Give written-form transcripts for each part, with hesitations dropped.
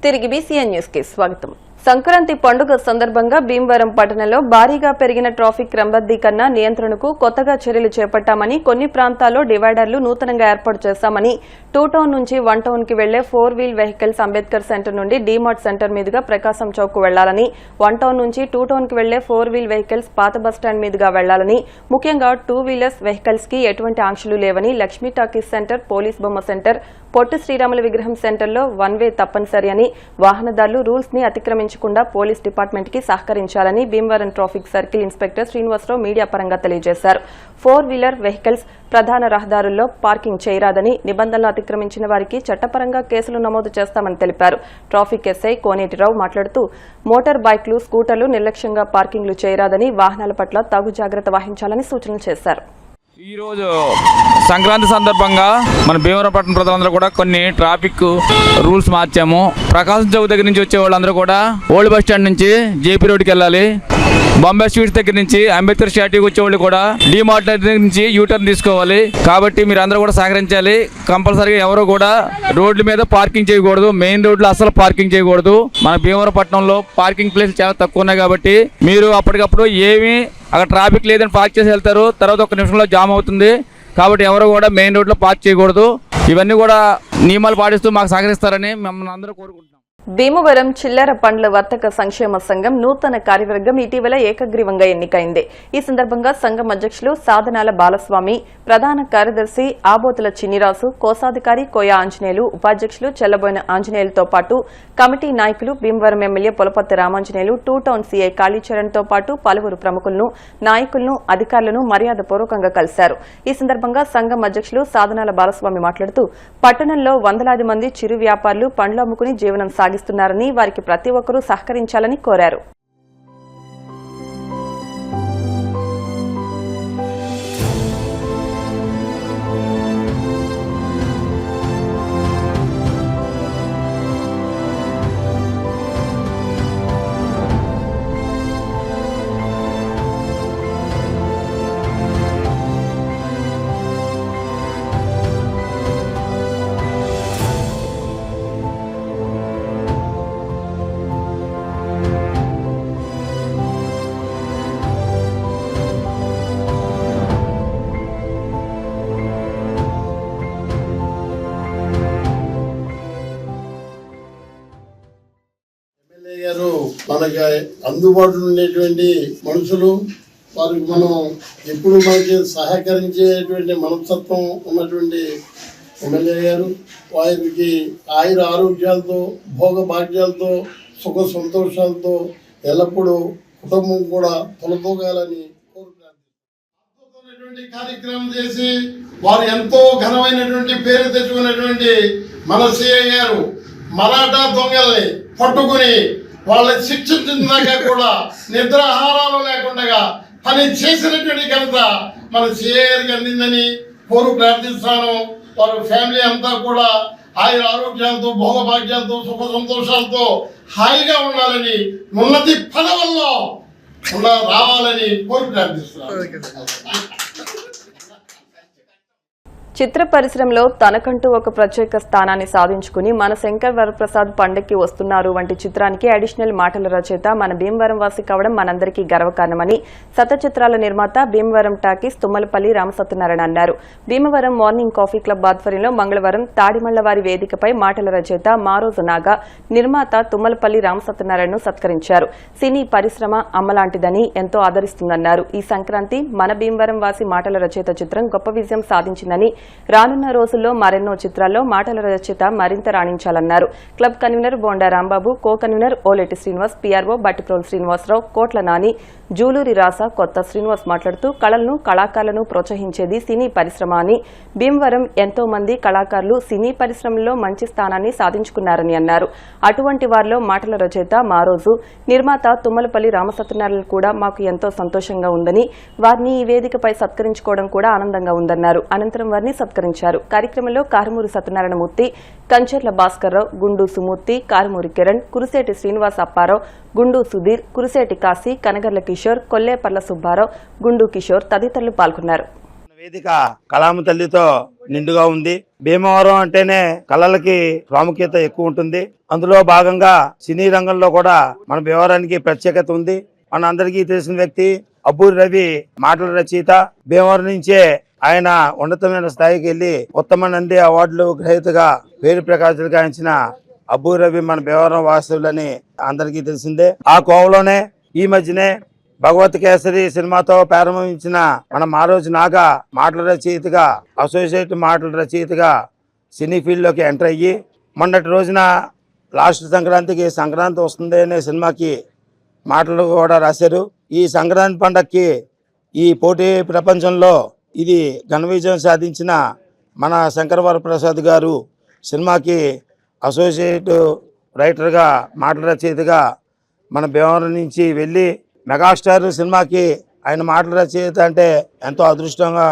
తిరిగి BCN news కి స్వాగతం. సంక్రాంతి పండుగ సందర్భంగా భీమవరం పట్టణంలో భారీగా పెరిగిన ట్రాఫిక్ క్రమబద్దీకరణ నియంత్రణకు కొత్తగా చర్యలు చేపట్టామని, కొన్ని ప్రాంతాల్లో డివైడర్లు నూతనంగా ఏర్పాటు చేశామని, 2 టౌన్ నుంచి 1 టౌన్ కి వెళ్లే 4 వీల్ వెహికల్స్ అంబేద్కర్ సెంటర్ నుండి డీమార్ట్ సెంటర్ మీదుగా ప్రకాశం చౌక్ కు వెళ్లాలని, 1 టౌన్ నుంచి 2 టౌన్ కి వెళ్లే 4 వీల్ వెహికల్స్ పాత బస్టాండ్ మీదుగా వెళ్లాలని, ముఖ్యంగా 2 వీలర్స్ వెహికల్స్ కి ఎటువంటి ఆంక్షలు లేవని, లక్ష్మీ టాకీస్ సెంటర్, పోలీస్ బొమ్మ సెంటర్, పొట్టి శ్రీరాముల విగ్రహం సెంటర్లో 1 వే తప్పనిసరి అని, వాహనదారులు రూల్స్ ని అతిక్రమించకుండా పోలీస్ డిపార్ట్మెంట్ కి సహకరించాలని Bhimavaram traffic circle inspector Srinivasarao media పరంగా తెలియజేశారు. 4 వీలర్ వెహికల్స్ ప్రధాన రహదారుల్లో పార్కింగ్ చేయరాదని, నిబంధనలు అతిక్రమించిన వారికి చట్టపరంగా కేసులు నమోదు చేస్తామని తెలిపారు. ట్రాఫిక్ ఎస్ఐ కోనేటిరావు మాట్లాడుతూ, మోటార్ బైక్లు, స్కూటర్లు నిర్లక్ష్యంగా పార్కింగ్లు చేయరాదని, వాహనాల పట్ల తగు జాగ్రత్త వహించాలని సూచనలు చేశారు. ఈ రోజు సంక్రాంతి సందర్భంగా మన భీమవరం పట్టణ ప్రజలందరూ కూడా కొన్ని ట్రాఫిక్ రూల్స్ మార్చాము. ప్రకాశం చౌక్ దగ్గర నుంచి వచ్చే వాళ్ళందరూ కూడా ఓల్డ్ బస్ స్టాండ్ నుంచి జేపీ రోడ్కి వెళ్ళాలి. బాంబే స్వీట్స్ దగ్గర నుంచి అంబేద్కర్ స్టాట్యూకి వచ్చేవాళ్ళు కూడా డీమార్ట్ దగ్గర నుంచి యూటర్న్ తీసుకోవాలి. కాబట్టి మీరు అందరూ కూడా సహకరించాలి. కంపల్సరీగా ఎవరు కూడా రోడ్ల మీద పార్కింగ్ చేయకూడదు. మెయిన్ రోడ్లో అసలు పార్కింగ్ చేయకూడదు. మన భీమవరం పట్టణంలో పార్కింగ్ ప్లేస్ చాలా తక్కువ ఉన్నాయి కాబట్టి మీరు అప్పటికప్పుడు ఏమీ అక్కడ ట్రాఫిక్ లేదని పార్క్ చేసి వెళ్తారు. తర్వాత 1 నిమిషంలో జామ్ అవుతుంది. కాబట్టి ఎవరు కూడా మెయిన్ రోడ్లో పార్క్ చేయకూడదు. ఇవన్నీ కూడా నియమాలు పాటిస్తూ మాకు సహకరిస్తారని మమ్మల్ని అందరూ కోరుకుంటున్నాం. భీమవరం చిల్లర పండ్ల వర్తక సంక్షేమ సంఘం నూతన కార్యవర్గం ఇటీవల ఏకగ్రీవంగా ఎన్నికైంది. ఈ సందర్భంగా సంఘం అధ్యక్షులు సాధనాల బాలస్వామి, ప్రధాన కార్యదర్శి ఆబోతుల చిన్నిరాసు, కోశాధికారి కోయ ఆంజనేయులు, ఉపాధ్యక్షులు చెల్లబోయిన ఆంజనేయులతో పాటు కమిటీ నాయకులు, Bhimavaram MLA Polapatti Ramanjaneyulu, 2 town CI Kalicharan తో పాటు పలువురు ప్రముఖులను, నాయకులను, అధికారులను మర్యాదపూర్వకంగా కలిశారు. ఈ సందర్భంగా సంఘం అధ్యక్షులు సాధనాల బాలస్వామి మాట్లాడుతూ, పట్టణంలో వందలాది మంది చిరు వ్యాపారులు పండ్లు అమ్ముకుని జీవనం సాగిస్తున్నారని, వారికి ప్రతి ఒక్కరూ సహకరించాలని కోరారు. మనకి అందుబాటులో ఉండేటువంటి మనుషులు, వారికి మనం ఎప్పుడు మనకి సహకరించేటువంటి మనస్తత్వం ఉన్నటువంటి ఎమ్మెల్యే గారు, వారికి ఆయుర ఆరోగ్యాలతో, భోగ భాగ్యాలతో, సుఖ సంతోషాలతో ఎల్లప్పుడూ కుటుంబం కూడా తొలతోగాలని కోరుకుంటున్నాను. కార్యక్రమం చేసి వారు ఎంతో ఘనమైనటువంటి పేరు తెచ్చుకున్నటువంటి మన సిఐ గారు మరాఠా దొంగల్ని పట్టుకుని వాళ్ళని శిక్షించినాక కూడా నిద్రాహారాలు లేకుండా పని చేసినటువంటి ఘనత మన సిఐ గారికి అందిందని కోరు ప్రార్థిస్తాను. వారి ఫ్యామిలీ అంతా కూడా ఆయుర ఆరోగ్యాలతో, భోగభాగ్యాలతో, సుఖ సంతోషాలతో హాయిగా ఉండాలని, ఉన్నతి పదవుల్లో రావాలని కోరు ప్రార్థిస్తున్నాను. చిత్ర పరిశ్రమలో తనకంటూ ఒక ప్రత్యేక స్థానాన్ని సాధించుకుని మన శంకర్ వరప్రసాద్ పండక్కి వస్తున్నారు వంటి చిత్రానికి అడిషనల్ మాటల రచయిత మన భీమవరం వాసి కావడం మనందరికీ గర్వకారణమని సతచిత్రాల నిర్మాత భీమవరం టాకీస్ తుమ్మలపల్లి రామసత్యనారాయణ అన్నారు. భీమవరం మార్నింగ్ కాఫీ క్లబ్ ఆధ్వర్యంలో మంగళవారం తాడిమళ్లవారి వేదికపై మాటల రచయిత మారోజు నాగా, నిర్మాత తుమ్మలపల్లి రామసత్యనారాయణను సత్కరించారు. సినీ పరిశ్రమ అమ్మలాంటిదని ఎంతో ఆదరిస్తుందన్నారు. ఈ సంక్రాంతి మన భీమవరం వాసి మాటల రచయిత చిత్రం గొప్ప విజయం సాధించిందని, రానున్న రోజుల్లో మరెన్నో చిత్రాల్లో మాటల రచయిత మరింత రాణించాలన్నారు. Club convener Bonda Rambabu, co convener Oleti Srinivas, PRO Battiprolu Srinivasarao, Kotla Nani, Juluri రాస, కొత్త శ్రీనివాస్ మాట్లాడుతూ, కళలను, కళాకారులను ప్రోత్సహించేది సినీ పరిశ్రమ అని, భీమవరం ఎంతో మంది కళాకారులు సినీ పరిశ్రమలో మంచి స్థానాన్ని సాధించుకున్నారని అన్నారు. అటువంటి వారిలో మాటల రచయిత మారోజు, నిర్మాత తుమ్మలపల్లి రామసత్యనారాయణ కూడా మాకు ఎంతో సంతోషంగా ఉందని, వారిని ఈ వేదికపై సత్కరించుకోవడం కూడా ఆనందంగా ఉందన్నారు. అనంతరం వారిని సత్కరించారు. కార్యక్రమంలో కారుమూరి సత్యనారాయణమూర్తి, కంచెర్ల భాస్కర్రావు, గుండు సుమూర్తి, కారుమూరి కిరణ్, కురిసేటి శ్రీనివాస్ అప్పారావు, గుండు సుధీర్, కురిసేటి కాశీ, కనగర్ల కిషోర్, కొల్లేపర్ల సుబ్బారావు, గుండు కిషోర్ తదితరులు పాల్గొన్నారు. వేదిక కళామ తల్లితో నిండుగా ఉంది. భీమవరం అంటేనే కళలకి ప్రాముఖ్యత ఎక్కువ ఉంటుంది. అందులో భాగంగా సినీ రంగంలో కూడా మన భీమవరానికి ప్రత్యేకత ఉంది. మన అందరికీ తెలిసిన వ్యక్తి అబ్బూరి రవి మాటల రచయిత. భీమవరం నుంచే ఆయన ఉన్నతమైన స్థాయికి వెళ్లి ఉత్తమ నంది అవార్డులు గ్రహీతగా పేరు ప్రకాశించిన అబ్బూరి రవి మన భీమవరం వాస్తవులని అందరికీ తెలిసిందే. ఆ కోవలోనే ఈ మధ్యనే భగవత్ కేసరి సినిమాతో ప్రారంభించిన మన మారోజు నాగా మాటల రచయితగా, అసోసియేట్ మాటల రచయితగా సినీ ఫీల్డ్లోకి ఎంటర్ అయ్యి మొన్నటి రోజున లాస్ట్ సంక్రాంతికి సంక్రాంతి వస్తుంది అనే సినిమాకి మాటలు కూడా రాశారు. ఈ సంక్రాంతి పండగకి ఈ పోటీ ప్రపంచంలో ఇది ఘన విజయం సాధించిన మన శంకర వరప్రసాద్ గారు సినిమాకి అసోసియేట్ రైటర్గా మాటల రచయితగా మన భీమవరం నుంచి వెళ్ళి మెగాస్టార్ సినిమాకి ఆయన మాటల రచయిత అంటే ఎంతో అదృష్టంగా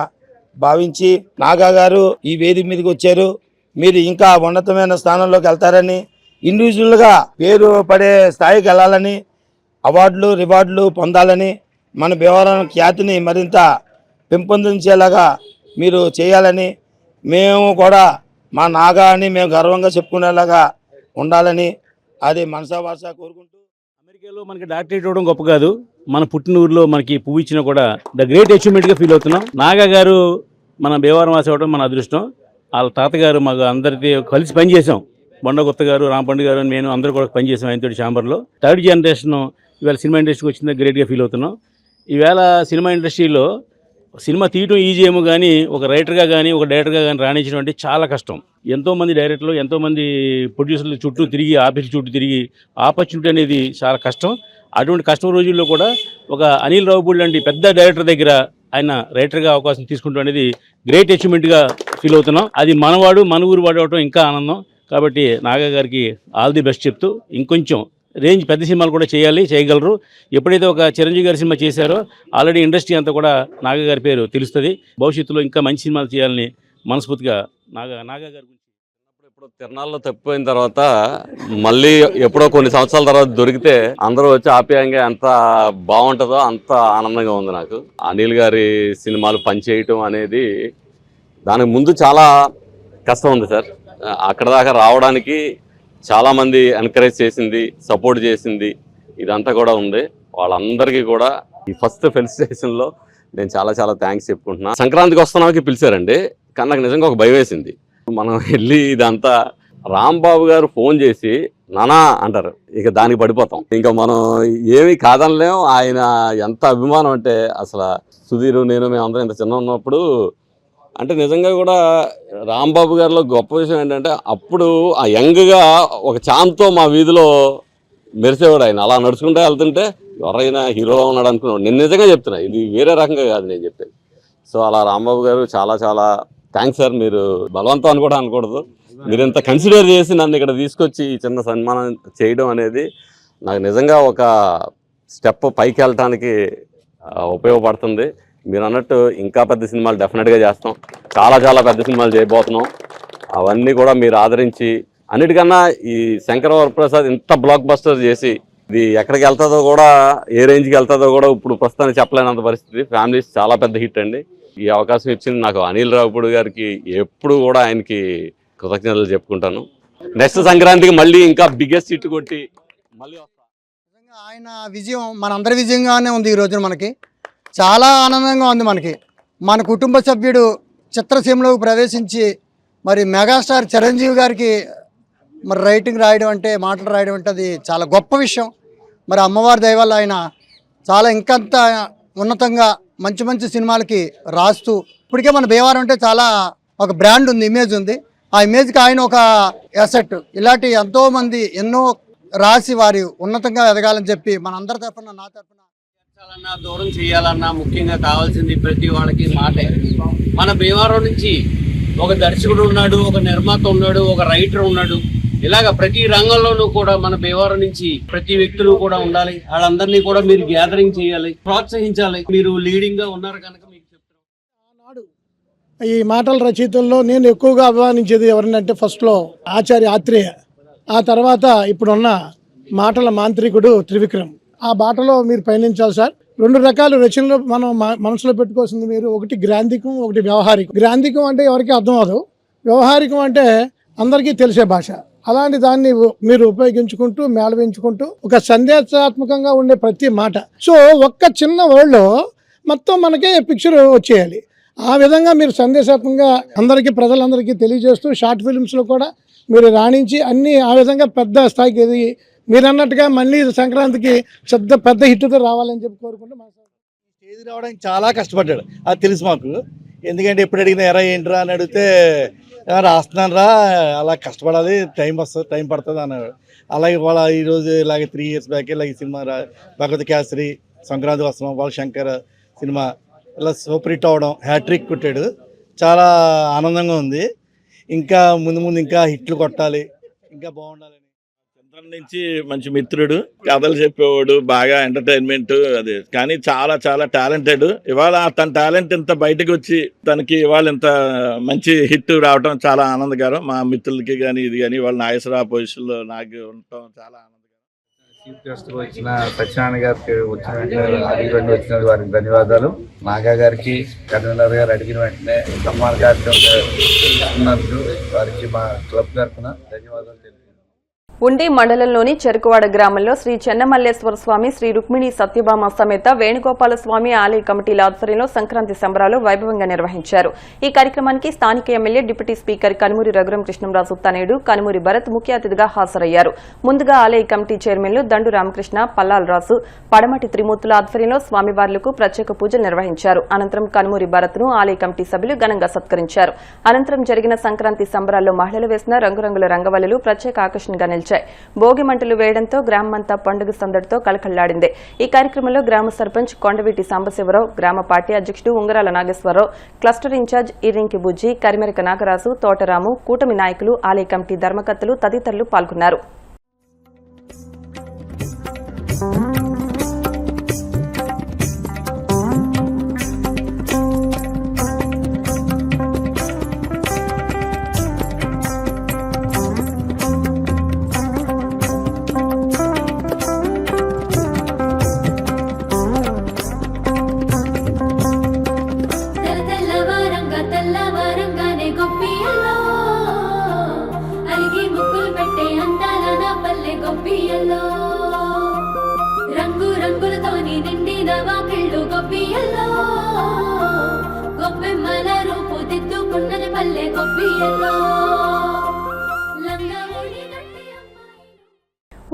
భావించి నాగా గారు ఈ వేదిక మీదకి వచ్చారు. మీరు ఇంకా ఉన్నతమైన స్థానంలోకి వెళ్తారని, ఇండివిజువల్గా పేరు పడే స్థాయికి వెళ్ళాలని, అవార్డులు రివార్డులు పొందాలని, మన భీమవరం ఖ్యాతిని మరింత పెంపొందించేలాగా మీరు చేయాలని, మేము కూడా మా నాగా అని మేము గర్వంగా చెప్పుకునేలాగా ఉండాలని అది మనసా వాస కోరుకుంటూ. అమెరికాలో మనకి డాక్టరేట్ ఇవ్వడం గొప్ప కాదు, మన పుట్టిన ఊరిలో మనకి పువ్వు ఇచ్చినా కూడా ద గ్రేట్ అచీవ్మెంట్గా ఫీల్ అవుతున్నాం. నాగా గారు మన భీమవరం వాసి అవ్వడం మన అదృష్టం. వాళ్ళ తాతగారు మాకు అందరితో కలిసి పనిచేసాం. బొండగుత్త గారు, రాంపండు గారు, నేను అందరూ కూడా పనిచేసాం ఆయనతో ఛాంబర్లో. థర్డ్ జనరేషన్ ఇవాళ సినిమా ఇండస్ట్రీకి వచ్చిందా గ్రేట్గా ఫీల్ అవుతున్నాం. ఈవేళ సినిమా ఇండస్ట్రీలో సినిమా తీయటం ఈజీ ఏమో కానీ ఒక రైటర్గా కానీ ఒక డైరెక్టర్గా కానీ రాణించడం అంటే చాలా కష్టం. ఎంతోమంది డైరెక్టర్లు, ఎంతోమంది ప్రొడ్యూసర్లు చుట్టూ తిరిగి, ఆఫీసుల చుట్టూ తిరిగి ఆపర్చునిటీ అనేది చాలా కష్టం. అటువంటి కష్టం రోజుల్లో కూడా ఒక అనిల్ రావుపూడి లాంటి పెద్ద డైరెక్టర్ దగ్గర ఆయన రైటర్గా అవకాశం తీసుకుంటాం అనేది గ్రేట్ అచీవ్మెంట్గా ఫీల్ అవుతున్నాం. అది మనవాడు, మన ఊరు వాడు అవడం ఇంకా ఆనందం. కాబట్టి నాగా గారికి ఆల్ ది బెస్ట్ చెప్తూ ఇంకొంచెం రేంజ్ పెద్ద సినిమాలు కూడా చేయగలరు. ఎప్పుడైతే ఒక చిరంజీవి గారి సినిమా చేశారో ఆల్రెడీ ఇండస్ట్రీ అంతా కూడా నాగా గారి పేరు తెలుస్తుంది. భవిష్యత్తులో ఇంకా మంచి సినిమాలు చేయాలని మనస్ఫూర్తిగా నాగా గారి గురించి. ఇప్పుడు తిరణాల్లో తప్పిపోయిన తర్వాత మళ్ళీ ఎప్పుడో కొన్ని సంవత్సరాల తర్వాత దొరికితే అందరూ వచ్చి ఆప్యాయంగా ఎంత బాగుంటుందో అంత ఆనందంగా ఉంది నాకు. అనిల్ గారి సినిమాలు పనిచేయటం అనేది దానికి ముందు చాలా కష్టం ఉంది సార్. అక్కడ దాకా రావడానికి చాలామంది ఎంకరేజ్ చేసింది, సపోర్ట్ చేసింది, ఇదంతా కూడా ఉంది. వాళ్ళందరికీ కూడా ఈ ఫస్ట్ ఫెలిసిటేషన్లో నేను చాలా చాలా థ్యాంక్స్ చెప్పుకుంటున్నా. సంక్రాంతికి వస్తున్నాకి పిలిచారండి, కానీ నాకు నిజంగా ఒక భయం వేసింది. మనం వెళ్ళి ఇదంతా రాంబాబు గారు ఫోన్ చేసి నానా అంటారు, ఇక దానికి పడిపోతాం. ఇంకా మనం ఏమీ కాదనలేం. ఆయన ఎంత అభిమానం అంటే అసలు సుధీర్, నేను, మేమందరం ఇంత చిన్న ఉన్నప్పుడు అంటే నిజంగా కూడా రాంబాబు గారిలో గొప్ప విషయం ఏంటంటే అప్పుడు ఆ యంగ్గా ఒక ఛాంప్తో మా వీధిలో మెరిసేవాడు. ఆయన అలా నడుచుకుంటూ వెళ్తుంటే ఎవరైనా హీరోగా ఉన్నాడు అనుకున్నాడు. నేను నిజంగా చెప్తున్నా, ఇది వేరే రకంగా కాదు నేను చెప్పేది. సో అలా రాంబాబు గారు చాలా చాలా థ్యాంక్స్ సార్. మీరు బలవంతం అని కూడా అనకూడదు, మీరు ఇంత కన్సిడర్ చేసి నన్ను ఇక్కడ తీసుకొచ్చి ఈ చిన్న సన్మానం చేయడం అనేది నాకు నిజంగా ఒక స్టెప్ పైకి వెళ్ళటానికి ఉపయోగపడుతుంది. మీరు అన్నట్టు ఇంకా పెద్ద సినిమాలు డెఫినెట్గా చేస్తాం, చాలా చాలా పెద్ద సినిమాలు చేయబోతున్నాం. అవన్నీ కూడా మీరు ఆదరించి, అన్నిటికన్నా ఈ శంకర వరప్రసాద్ ఇంత బ్లాక్ బస్టర్ చేసి ఇది ఎక్కడికి వెళ్తుందో కూడా, ఏ రేంజ్కి వెళ్తుందో కూడా ఇప్పుడు ప్రస్తుతానికి చెప్పలేనంత పరిస్థితి. ఫ్యామిలీస్ చాలా పెద్ద హిట్ అండి. ఈ అవకాశం ఇచ్చింది నాకు అనిల్ రావుపూడి గారికి ఎప్పుడు కూడా ఆయనకి కృతజ్ఞతలు చెప్పుకుంటాను. నెక్స్ట్ సంక్రాంతికి మళ్ళీ ఇంకా బిగ్గెస్ట్ హిట్ కొట్టి మళ్ళీ ఆయన విజయం మనందరి విజయంగానే ఉంది. ఈ రోజున మనకి చాలా ఆనందంగా ఉంది. మన కుటుంబ సభ్యుడు చిత్రసీమలోకి ప్రవేశించి మరి మెగాస్టార్ చిరంజీవి గారికి మరి రైటింగ్ రాయడం అంటే, మాటలు రాయడం అంటే అది చాలా గొప్ప విషయం. మరి అమ్మవారి దయ వల్ల ఆయన చాలా ఇంకంత ఉన్నతంగా మంచి మంచి సినిమాలకి రాస్తూ, ఇప్పటికే మన భీమవరం అంటే చాలా ఒక బ్రాండ్ ఉంది, ఇమేజ్ ఉంది. ఆ ఇమేజ్కి ఆయన ఒక అసెట్. ఇలాంటి ఎంతోమంది ఎన్నో రాసి వారి ఉన్నతంగా ఎదగాలని చెప్పి మనందరి తరఫున, నా తరఫున దూరం చేయాలన్నా ముఖ్యంగా కావాల్సింది ప్రతి వాళ్ళకి మాటే. మన భీమవరం నుంచి ఒక దర్శకుడు ఉన్నాడు, ఒక నిర్మాత ఉన్నాడు, ఒక రైటర్ ఉన్నాడు. ఇలాగ ప్రతి రంగంలోనూ కూడా మన భీమవరం నుంచి ప్రతి వ్యక్తులు కూడా ఉండాలి. వాళ్ళందరినీ కూడా మీరు గ్యాదరింగ్ చేయాలి, ప్రోత్సహించాలి. మీరు లీడింగ్ గా ఉన్నారు కనుక మీకు చెప్తున్నాను. ఈ మాటల రచయితల్లో నేను ఎక్కువగా అభిమానించేది ఎవరినంటే ఫస్ట్లో ఆచార్య ఆత్రేయ, ఆ తర్వాత ఇప్పుడున్న మాటల మాంత్రికుడు త్రివిక్రమ్. ఆ బాటలో మీరు పయనించాలి సార్. 2 రకాల రచనలు మనం మనసులో పెట్టుకోవాల్సింది మీరు. ఒకటి గ్రాంధికం, ఒకటి వ్యవహారికం. గ్రాంధికం అంటే ఎవరికి అర్థం అవ్వదు, వ్యవహారికం అంటే అందరికీ తెలిసే భాష. అలాంటి దాన్ని మీరు ఉపయోగించుకుంటూ మేళవించుకుంటూ ఒక సందేశాత్మకంగా ఉండే ప్రతి మాట. సో ఒక్క చిన్న వర్డ్లో మొత్తం మనకే పిక్చర్ వచ్చేయాలి. ఆ విధంగా మీరు సందేశాత్మకంగా అందరికీ ప్రజలందరికీ తెలియజేస్తూ షార్ట్ ఫిల్మ్స్లో కూడా మీరు రాణించి అన్నీ ఆ విధంగా పెద్ద స్థాయికి ఎదిగి మీరు అన్నట్టుగా మళ్ళీ సంక్రాంతికి పెద్ద హిట్తో రావాలని చెప్పి కోరుకుంటూ స్టేజ్ రావడానికి చాలా కష్టపడ్డాడు, అది తెలుసు మాకు. ఎందుకంటే ఎప్పుడు అడిగినా ఎరా ఏంట్రా అని అడిగితే రాస్తున్నాను రా, అలా కష్టపడాలి, టైం వస్తుంది, టైం పడుతుంది అన్నాడు. అలాగే వాళ్ళ ఈరోజు ఇలాగే 3 years బ్యాక్ ఇలాగ సినిమా భగవత్ కేసరి, సంక్రాంతి వస్తున్నాం, వాళ్ళ శంకర్ సినిమా ఇలా సూపర్ హిట్ అవడం, హ్యాట్రిక్ కొట్టాడు. చాలా ఆనందంగా ఉంది. ఇంకా ముందు ముందు ఇంకా హిట్లు కొట్టాలి, ఇంకా బాగుండాలని. చిన్నతనం నుంచి మంచి మిత్రుడు, కథలు చెప్పేవాడు, బాగా ఎంటర్టైన్మెంట్ అది. కానీ చాలా చాలా టాలెంటెడ్. ఇవాళ తన టాలెంట్ ఇంత బయటకు వచ్చి తనకి ఇవాళ ఇంత మంచి హిట్ రావటం చాలా ఆనందకరం. మా మిత్రులకి కానీ ఇది కానీ వాళ్ళ నాగేశ్వరరావు పొజిషన్లో నాకు ఉండటం చాలా ఆనందకరం. చీఫ్ గెస్ట్ వచ్చిన సత్యనారాయణ గారికి వచ్చిన వారికి ధన్యవాదాలు. నాగా గారికి, కన్వీనర్ గారు అడిగిన వెంటనే సన్మాన కార్యక్రమం వారికి మా క్లబ్ తరఫున ధన్యవాదాలు తెలుపుతున్నాను. ఉండి మండలంలోని చెరుకువాడ గ్రామంలో శ్రీ చెన్నమల్లేశ్వర స్వామి, శ్రీ రుక్మిణి సత్యభామ సమేత వేణుగోపాల స్వామి ఆలయ కమిటీల ఆధ్వర్యంలో సంక్రాంతి సంబరాలు వైభవంగా నిర్వహించారు. ఈ కార్యక్రమానికి స్థానిక MLA, deputy speaker Kanumuri Raghuram Krishnamraju తనయుడు కనుమూరి భరత్ ముఖ్య అతిథిగా హాజరయ్యారు. ముందుగా ఆలయ కమిటీ చైర్మన్లు దండు రామకృష్ణ, పల్లాల్ రాజు, పడమటి త్రిమూర్తుల ఆధ్వర్యంలో స్వామివార్లకు ప్రత్యేక పూజలు నిర్వహించారు. అనంతరం కనుమూరి భరత్ ను ఆలయ కమిటీ సభ్యులు ఘనంగా సత్కరించారు. అనంతరం జరిగిన సంక్రాంతి సంబరాల్లో మహిళలు వేసిన రంగురంగుల రంగవల్లులు ప్రత్యేక ఆకర్షణగా నిలిచాయి. భోగి మంటలు వేయడంతో గ్రామమంతా పండుగ సందడితో కళకళ్లాడింది. ఈ కార్యక్రమంలో గ్రామ సర్పంచ్ కొండవీటి సాంబశివరావు, గ్రామ పార్టీ అధ్యక్షుడు ఉంగరాల నాగేశ్వరరావు, క్లస్టర్ ఇన్ఛార్జ్ ఇర్రింకి బుజ్జి, కరిమెరక నాగరాజు, తోటరాము, కూటమి నాయకులు, ఆలయ కమిటీ ధర్మకర్తలు తదితరులు పాల్గొన్నారు. రంగు రంగులతోని నిండిన వాకిళ్ళు గొప్పియల్లో, గొప్పెమ్మల రూపు దిద్దుకున్నది పల్లె గొప్పియల్లో.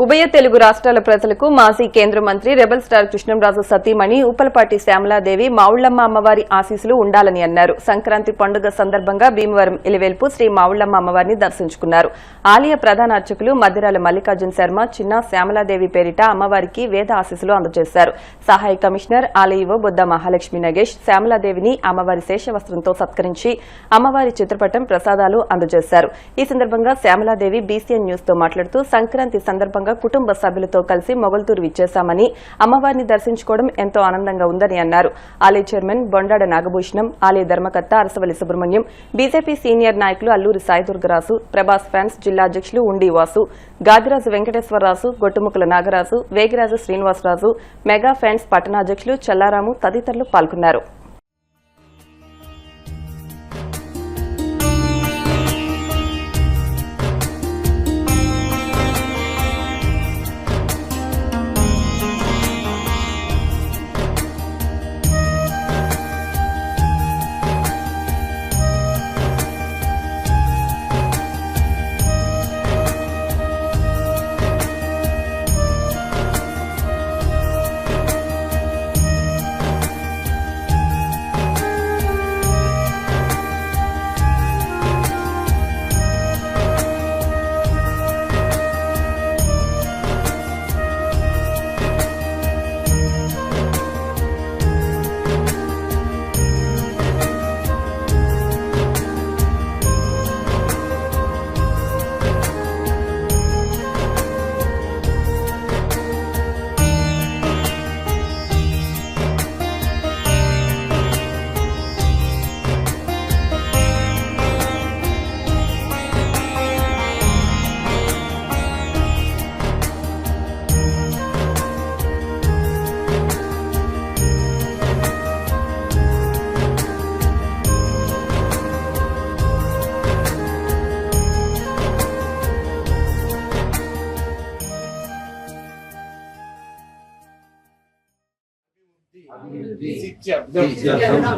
ఉభయ తెలుగు రాష్ట్రాల ప్రజలకు మాజీ కేంద్ర మంత్రి రెబల్ స్టార్ కృష్ణంరాజు సతీమణి ఉప్పలపాటి శ్యామలాదేవి మావుళ్లమ్మ అమ్మవారి ఆశీస్సులు ఉండాలని అన్నారు. సంక్రాంతి పండుగ సందర్భంగా భీమవరం ఇలివేల్పు శ్రీ మావుళ్లమ్మ అమ్మవారిని దర్శించుకున్నారు. ఆలయ ప్రధాన అర్చకులు మద్దిరాల మల్లికార్జున శర్మ చిన్న శ్యామలాదేవి పేరిట అమ్మవారికి వేద ఆశీస్సులు అందజేశారు. సహాయ కమిషనర్ ఆలయో బొద్ద మహాలక్ష్మి నగేష్ శ్యామలాదేవిని అమ్మవారి శేషవస్త్రంతో సత్కరించి అమ్మవారి చిత్రపటం ప్రసాదాలు అందజేశారు. ఈ సందర్భంగా శ్యామలాదేవి బీసీఎన్ న్యూస్ తో మాట్లాడుతూ సంక్రాంతి సందర్భంగా కుటుంబ సభ్యులతో కలిసి మొగల్తూరు విచ్చేశామని, అమ్మవారిని దర్శించుకోవడం ఎంతో ఆనందంగా ఉందని అన్నారు. ఆలయ చైర్మన్ బొండాడ నాగభూషణం, ఆలయ ధర్మకర్త అరసవల్లి సుబ్రహ్మణ్యం, బీజేపీ సీనియర్ నాయకులు అల్లూరి సాయిదుర్గరాజు, ప్రభాస్ ఫ్యాన్స్ జిల్లా అధ్యక్షులు ఉండి వాసు, గాదిరాజు వెంకటేశ్వరరాజు, గొట్టుముక్కల నాగరాజు, వేగిరాజు శ్రీనివాసరాజు, మెగా ఫ్యాన్స్ పట్టణాధ్యక్షులు చల్లారాము తదితరులు పాల్గొన్నారు.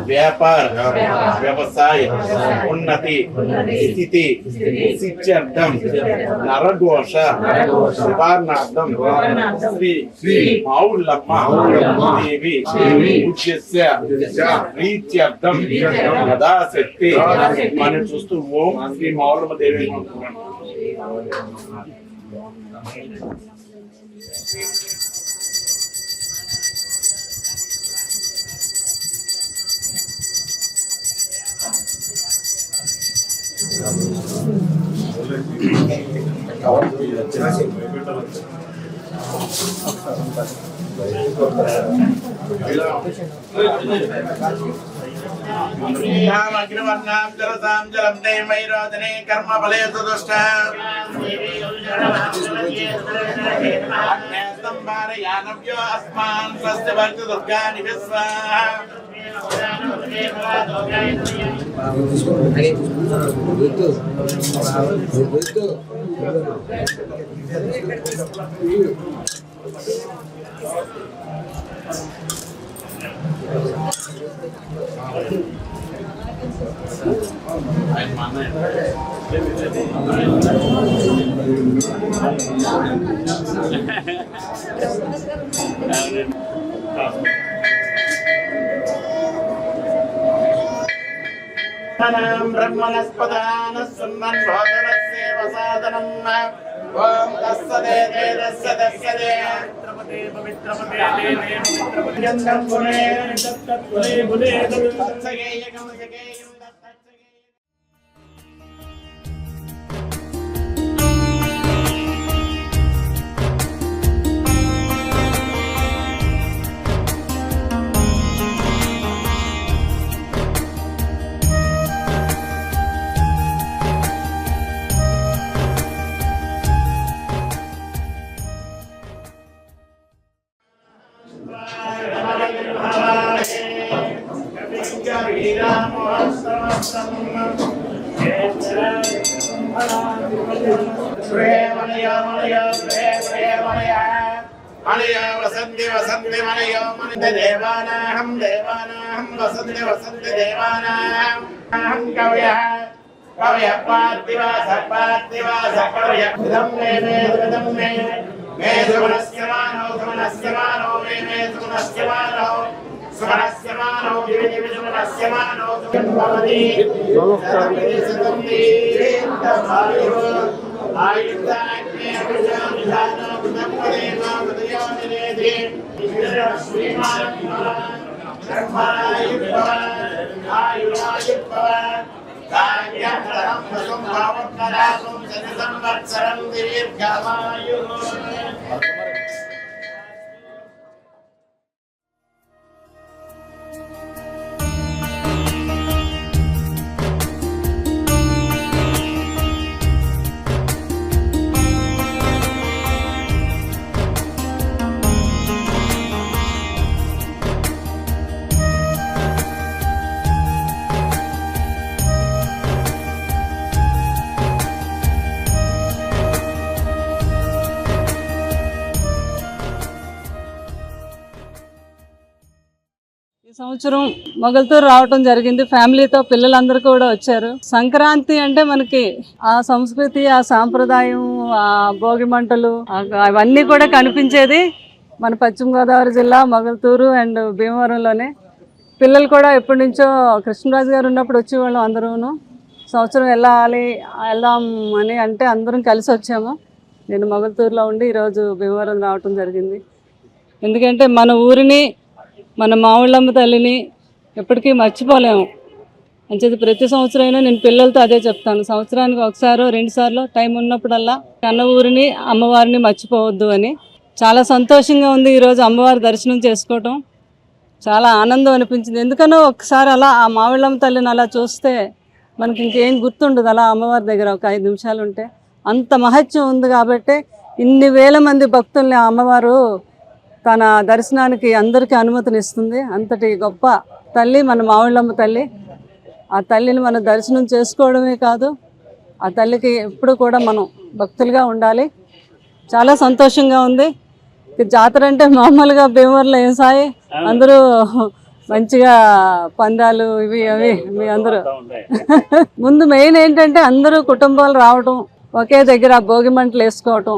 వ్యాపార వ్యవసాయ ఉన్నతి స్థితి సిత్యర్థం నరఘోష నివారణార్థం శ్రీ మావుళ్ళమ్మ దేవి పూజ్యస్య ప్రీత్యర్థం యథాశక్తి మనం చూస్తూ ఓం శ్రీ మావుళ్ళమ్మ దేవి అగ్నివర్ణాం జలసాం జలం నైమైరోదనే కర్మ ఫలే స్తుష్టంభారయానవ్యో అస్మాన్ స్వస్తి భర్త దుర్గాని విశ్వాహ బ్రహ్మణస్పదాన సున్నన్ భోదరస్యేవ సాధనం ఓం తస్సదే తస్స తస్సదే పవిత్రపదే పవిత్రపదే పవిత్రపదే జంతం గుణే దత్తత్గుణే గుణే దత్తగేయకం జగేయం దత్తగేయం. వసంతి వసంతి మనయో మన దేవానాహం దేవానాహం వసంతి వసంతి దేవానాహం అహం కవయః కవయః పార్థివాస పార్థివాస కవయః ఇదం మే వేదం మే మే సుమనస్యమానో సుమనస్యమానో మే మే సుమనస్యమానో సుమనస్యమానో దివి దివి సుమనస్యమానో భవతి సర్వేశతం దీర్ఘమాయుః ఆయుర్దాగ్నే అభిజామిధానో బ్రహ్మదేవా ఉదయోనినేది శ్రీమాన్ బ్రహ్మాయుర్భవ ఆయురాయుర్భవ కార్యప్రదం సంభావత్కరాసం శత సంవత్సరం దీర్ఘమాయుః. సంవత్సరం మొగల్తూరు రావటం జరిగింది. ఫ్యామిలీతో పిల్లలందరూ కూడా వచ్చారు. సంక్రాంతి అంటే మనకి ఆ సంస్కృతి, ఆ సాంప్రదాయం, ఆ భోగి మంటలు అవన్నీ కూడా కనిపించేది మన పశ్చిమ గోదావరి జిల్లా మొగల్తూరు అండ్ భీమవరంలోనే. పిల్లలు కూడా ఎప్పటి నుంచో కృష్ణరాజు గారు ఉన్నప్పుడు వచ్చేవాళ్ళం. అందరూను సంవత్సరం వెళ్దాం అని అంటే అందరం కలిసి వచ్చాము. నేను మొగల్తూరులో ఉండి ఈరోజు భీమవరం రావటం జరిగింది. ఎందుకంటే మన ఊరిని, మన మావుళ్ళమ్మ తల్లిని ఎప్పటికీ మర్చిపోలేము. అంచేది ప్రతి సంవత్సరం అయినా నేను పిల్లలతో అదే చెప్తాను. సంవత్సరానికి ఒకసారో రెండుసార్లు టైం ఉన్నప్పుడల్లా కన్న ఊరిని, అమ్మవారిని మర్చిపోవద్దు అని. చాలా సంతోషంగా ఉంది ఈరోజు అమ్మవారి దర్శనం చేసుకోవటం. చాలా ఆనందం అనిపించింది. ఎందుకనో ఒకసారి అలా ఆ మావుళ్ళమ్మ తల్లిని అలా చూస్తే మనకి ఇంకేం గుర్తుండదు. అలా అమ్మవారి దగ్గర ఒక 5 నిమిషాలు ఉంటే అంత మహత్యం ఉంది. కాబట్టి ఇన్ని వేల మంది భక్తుల్ని ఆ అమ్మవారు తన దర్శనానికి అందరికీ అనుమతినిస్తుంది. అంతటి గొప్ప తల్లి మన మావుళ్ళమ్మ తల్లి. ఆ తల్లిని మనం దర్శనం చేసుకోవడమే కాదు, ఆ తల్లికి ఎప్పుడు కూడా మనం భక్తులుగా ఉండాలి. చాలా సంతోషంగా ఉంది. జాతర అంటే మామూలుగా భీమవరంలో ఏం సాయి అందరూ మంచిగా పందాలు ఇవి అవి మీ అందరూ ముందు మెయిన్ ఏంటంటే అందరూ కుటుంబాలు రావటం, ఒకే దగ్గర భోగి మంటలు వేసుకోవటం,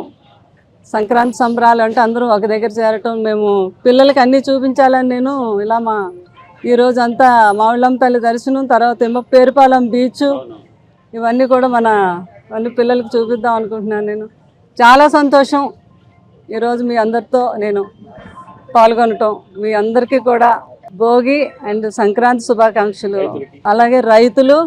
సంక్రాంతి సంబరాలు అంటే అందరూ ఒక దగ్గర చేరటం. మేము పిల్లలకి అన్నీ చూపించాలని నేను ఇలా ఈరోజు అంతా మావిళ్ళమ్మ తల్లి దర్శనం, తర్వాత ఏమో పేరుపాలెం బీచ్, ఇవన్నీ కూడా అన్ని పిల్లలకి చూపిద్దాం అనుకుంటున్నాను. నేను చాలా సంతోషం ఈరోజు మీ అందరితో నేను పాల్గొనటం. మీ అందరికీ కూడా భోగి అండ్ సంక్రాంతి శుభాకాంక్షలు. అలాగే రైతులు,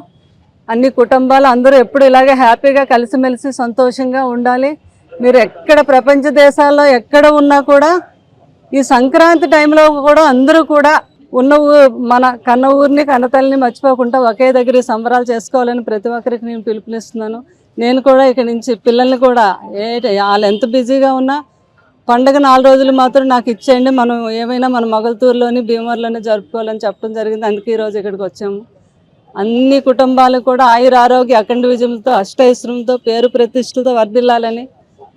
అన్ని కుటుంబాలు అందరూ ఎప్పుడు ఇలాగే హ్యాపీగా కలిసిమెలిసి సంతోషంగా ఉండాలి. మీరు ఎక్కడ ప్రపంచ దేశాల్లో ఎక్కడ ఉన్నా కూడా ఈ సంక్రాంతి టైంలో కూడా అందరూ కూడా ఉన్న మన కన్న ఊరిని కన్నతల్లిని మర్చిపోకుండా ఒకే దగ్గర సంబరాలు చేసుకోవాలని ప్రతి ఒక్కరికి నేను పిలుపునిస్తున్నాను. నేను కూడా ఇక్కడి నుంచి పిల్లల్ని కూడా వాళ్ళు ఎంత బిజీగా ఉన్నా పండగ 4 రోజులు మాత్రం నాకు ఇచ్చేయండి, మనం ఏమైనా మన మొగల్తూరులోని భీమవరంలోనే జరుపుకోవాలని చెప్పడం జరిగింది. అందుకే ఈరోజు ఇక్కడికి వచ్చాము. అన్ని కుటుంబాలు కూడా ఆయురారోగ్య అఖండ విజయంతో అష్టైశ్వర్యంతో పేరు ప్రతిష్టతో వర్ధిల్లాలని,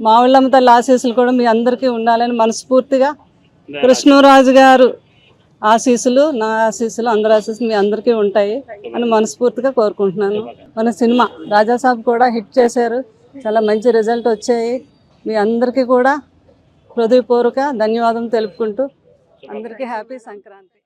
మావిళ్ళమ్మ తల్లి ఆశీస్సులు కూడా మీ అందరికీ ఉండాలని మనస్ఫూర్తిగా, కృష్ణరాజు గారు ఆశీస్సులు, నా ఆశీస్సులు, అందరి ఆశీస్సులు మీ అందరికీ ఉంటాయి అని మనస్ఫూర్తిగా కోరుకుంటున్నాను. మన సినిమా రాజాసాబ్ కూడా హిట్ చేశారు, చాలా మంచి రిజల్ట్ వచ్చాయి. మీ అందరికీ కూడా హృదయపూర్వక ధన్యవాదం తెలుపుకుంటూ అందరికీ హ్యాపీ సంక్రాంతి.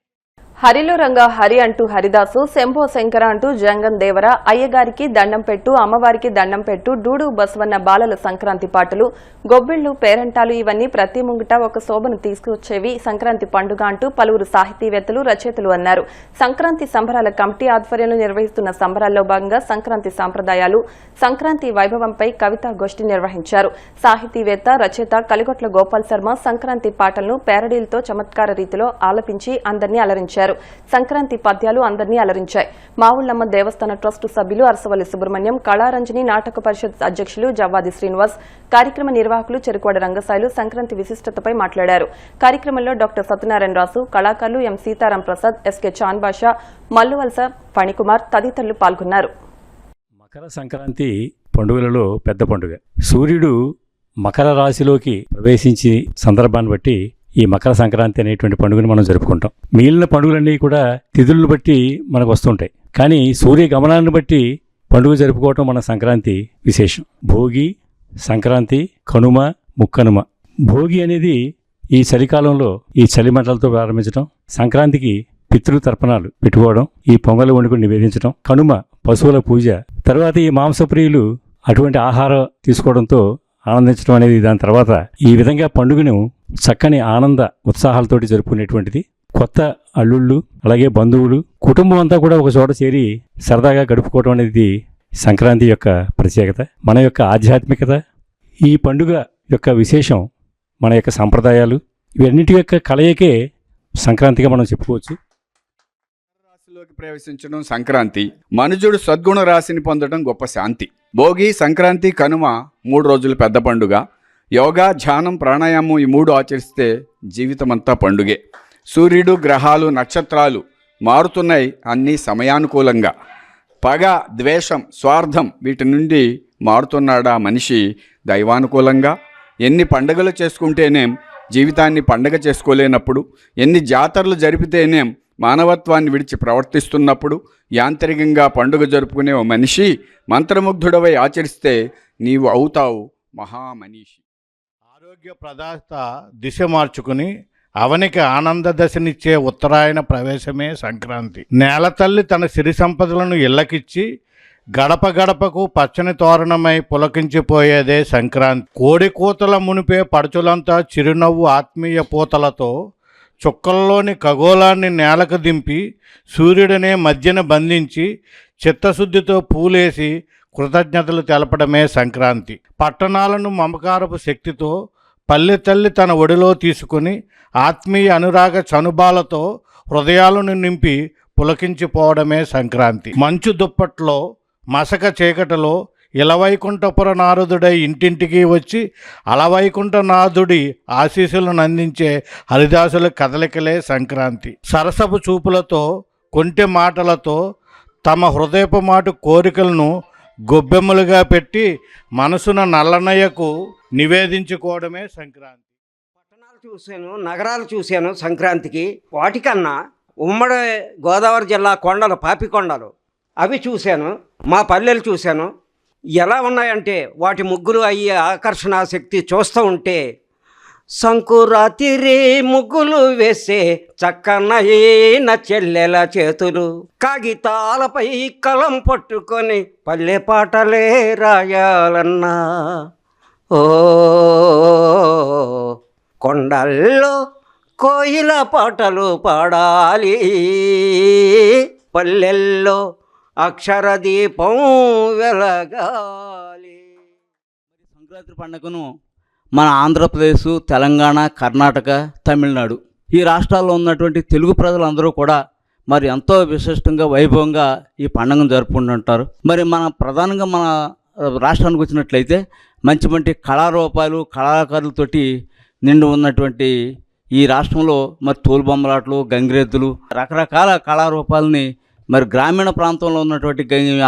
హరిలో రంగా హరి అంటూ హరిదాసు, శంభో శంకర అంటూ జంగం దేవర, అయ్యగారికి దండం పెట్టు, అమ్మవారికి దండం పెట్టు, డూడు బసవన్న బాలల సంక్రాంతి పాటలు, గొబ్బిళ్లు, పేరంటాలు ఇవన్నీ ప్రతి ముంగిట ఒక శోభను తీసుకొచ్చేవి సంక్రాంతి పండుగ అంటూ పలువురు సాహితీవేత్తలు, రచయితలు అన్నారు. సంక్రాంతి సంబరాల కమిటీ ఆధ్వర్యంలో నిర్వహిస్తున్న సంబరాల్లో భాగంగా సంక్రాంతి సంప్రదాయాలు, సంక్రాంతి వైభవంపై కవితా గోష్ఠి నిర్వహించారు. సాహితీవేత్త, రచయిత కలిగొట్ల గోపాల్ శర్మ సంక్రాంతి పాటలను పేరడీలతో చమత్కార రీతిలో ఆలపించి అందరినీ అలరించారు. సంక్రాంతి పద్యాలు అందరినీ అలరించాయి. మావుళ్ళమ్మ దేవస్థాన ట్రస్టు సభ్యులు అరసవల్లి సుబ్రహ్మణ్యం, కళారంజని నాటక పరిషత్ అధ్యక్షులు జవ్వాది శ్రీనివాస్, కార్యక్రమ నిర్వాహకులు చెరుకోడ రంగసాయిలు సంక్రాంతి విశిష్టతపై మాట్లాడారు. కార్యక్రమంలో డాక్టర్ సత్యనారాయణ రాసు, కళాకారులు ఎం సీతారాం ప్రసాద్, ఎస్కే చాన్ బాషా, మల్లువలస ఫణికుమార్ తదితరులు పాల్గొన్నారు. మకర సంక్రాంతి పండుగలలో పెద్ద పండుగ. సూర్యుడు మకర రాశిలోకి ప్రవేశించి సందర్భాన్ని బట్టి ఈ మకర సంక్రాంతి అనేటువంటి పండుగను మనం జరుపుకుంటాం. మిగిలిన పండుగలన్నీ కూడా తిథులను బట్టి మనకు వస్తుంటాయి, కానీ సూర్య గమనాన్ని బట్టి పండుగ జరుపుకోవటం మన సంక్రాంతి విశేషం. భోగి, సంక్రాంతి, కనుమ, ముక్కనుమ. భోగి అనేది ఈ చలికాలంలో ఈ చలి మంటలతో ప్రారంభించడం, సంక్రాంతికి పితృతర్పణాలు పెట్టుకోవడం, ఈ పొంగలు వండుకుని నివేదించడం, కనుమ పశువుల పూజ, తర్వాత ఈ మాంసప్రియులు అటువంటి ఆహారం తీసుకోవడంతో ఆనందించడం అనేది దాని తర్వాత ఈ విధంగా పండుగను చక్కని ఆనంద ఉత్సాహాలతోటి జరుపుకునేటువంటిది. కొత్త అల్లుళ్ళు, అలాగే బంధువులు, కుటుంబం అంతా కూడా ఒక చోట చేరి సరదాగా గడుపుకోవడం అనేది సంక్రాంతి యొక్క ప్రత్యేకత, మన యొక్క ఆధ్యాత్మికత. ఈ పండుగ యొక్క విశేషం మన యొక్క సంప్రదాయాలు, ఇవన్నిటి యొక్క కలయికే సంక్రాంతిగా మనం చెప్పుకోవచ్చు. రాశిలోకి ప్రవేశించడం సంక్రాంతి, మనుజుడు సద్గుణ రాశిని పొందడం గొప్ప శాంతి. భోగి, సంక్రాంతి, కనుమ 3 రోజులు పెద్ద పండుగ. యోగా, ధ్యానం, ప్రాణాయామం ఈ 3 ఆచరిస్తే జీవితమంతా పండుగే. సూర్యుడు, గ్రహాలు, నక్షత్రాలు మారుతున్నాయి అన్నీ సమయానుకూలంగా. పగ, ద్వేషం, స్వార్థం వీటి నుండి మారుతున్నాడా మనిషి దైవానుకూలంగా. ఎన్ని పండుగలు చేసుకుంటేనేం జీవితాన్ని పండగ చేసుకోలేనప్పుడు, ఎన్ని జాతరలు జరిపితేనేం మానవత్వాన్ని విడిచి ప్రవర్తిస్తున్నప్పుడు, యాంత్రికంగా పండుగ జరుపుకునే ఓ మనిషి మంత్రముగ్ధుడవై ఆచరిస్తే నీవు అవుతావు మహామనీషి. ఆరోగ్య ప్రదాత దిశ మార్చుకుని అవనికి ఆనంద దశనిచ్చే ఉత్తరాయణ ప్రవేశమే సంక్రాంతి. నేలతల్లి తన సిరి సంపదలను ఇళ్లకిచ్చి గడప గడపకు పచ్చని తోరణమై పులకించిపోయేదే సంక్రాంతి. కోడి కూతల మునిపే పడుచులంతా చిరునవ్వు ఆత్మీయ పూతలతో చుక్కల్లోని ఖగోళాన్ని నేలకు దింపి సూర్యుడనే మధ్యన బంధించి చిత్తశుద్ధితో పూలేసి కృతజ్ఞతలు తెలపడమే సంక్రాంతి. పట్టణాలను మమకారపు శక్తితో పల్లె తల్లి తన ఒడిలో తీసుకుని ఆత్మీయ అనురాగ చనుబాలతో హృదయాలను నింపి పులకించిపోవడమే సంక్రాంతి. మంచు దుప్పట్లో మసక చీకటిలో ఇలవైకుంఠపుర నారదుడై ఇంటింటికి వచ్చి అలవైకుంఠనాథుడి ఆశీస్సులను అందించే హరిదాసుల కదలికలే సంక్రాంతి. సరసపు చూపులతో, కొంటె మాటలతో తమ హృదయపు మాటు కోరికలను గొబ్బెమ్మలుగా పెట్టి మనసున నల్లనయ్యకు నివేదించుకోవడమే సంక్రాంతి. చూశాను, నగరాలు చూశాను సంక్రాంతికి. వాటికన్నా ఉమ్మడి గోదావరి జిల్లా కొండలు, పాపికొండలు అవి చూశాను, మా పల్లెలు చూశాను. ఎలా ఉన్నాయంటే వాటి ముగ్గులు అయ్యే ఆకర్షణ శక్తి చూస్తూ ఉంటే సంకురాతిరి ముగ్గులు వేసే చక్కనైన చెల్లెల చేతులు కాగితాలపై కలం పట్టుకొని పల్లె పాటలే రాయాలన్నా, ఓ కొండల్లో కోయిల పాటలు పాడాలి, పల్లెల్లో అక్షర దీపం వెలగాలి. సంక్రాంతి పండుగను మన ఆంధ్రప్రదేశ్, తెలంగాణ, కర్ణాటక, తమిళనాడు ఈ రాష్ట్రాల్లో ఉన్నటువంటి తెలుగు ప్రజలందరూ కూడా మరి ఎంతో విశిష్టంగా, వైభవంగా ఈ పండుగను జరుపుకుంటుంటారు. మరి ప్రధానంగా మన రాష్ట్రానికి వచ్చినట్లయితే మంచి మంచి కళారూపాలు, కళాకారులతోటి నిండి ఉన్నటువంటి ఈ రాష్ట్రంలో మరి తోలుబొమ్మలాటలు, గంగిరెద్దులు, రకరకాల కళారూపాలని మరి గ్రామీణ ప్రాంతంలో ఉన్నటువంటి